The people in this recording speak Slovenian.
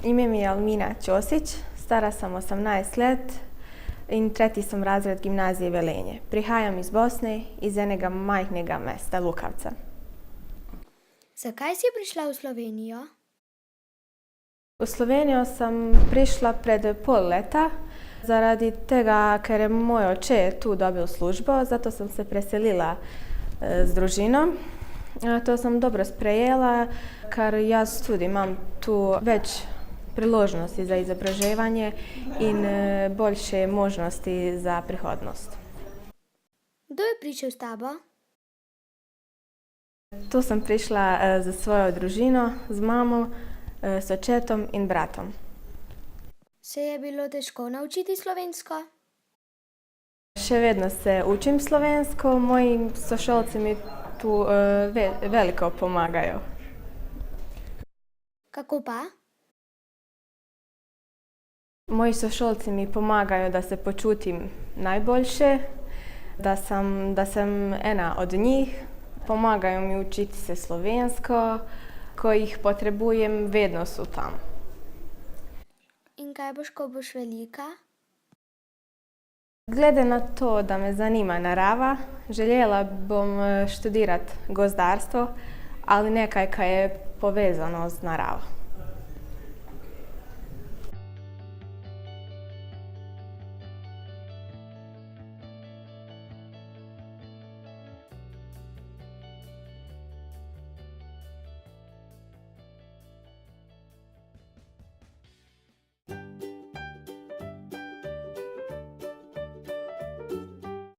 Ime mi je Almina Ćosić, stara sem 18 let in tretji sem razred gimnazije Velenje. Prihajam iz Bosne, iz enega majhnega mesta, Lukavca. Zakaj si prišla v Slovenijo? V Slovenijo sem prišla pred pol leta, zaradi tega, ker je moj oče tu dobil službo, zato sem se preselila z družino. To sem dobro sprejela, ker jaz tudi imam tu več priložnosti za izobraževanje in boljše možnosti za prihodnost. Kdo je prišel s tabo? Tu sem prišla za svojo družino, z mamo, s očetom in bratom. Se je bilo težko naučiti slovensko? Še vedno se učim slovensko, moji sošolci mi tu veliko pomagajo. Kako pa? Moji sošolci mi pomagajo, da se počutim najboljše, da sem ena od njih. Pomagajo mi učiti se slovensko, ko jih potrebujem, vedno so tam. In kaj boš, ko boš velika? Glede na to, da me zanima narava, želela bom študirati gozdarstvo ali nekaj, kar je povezano z naravo.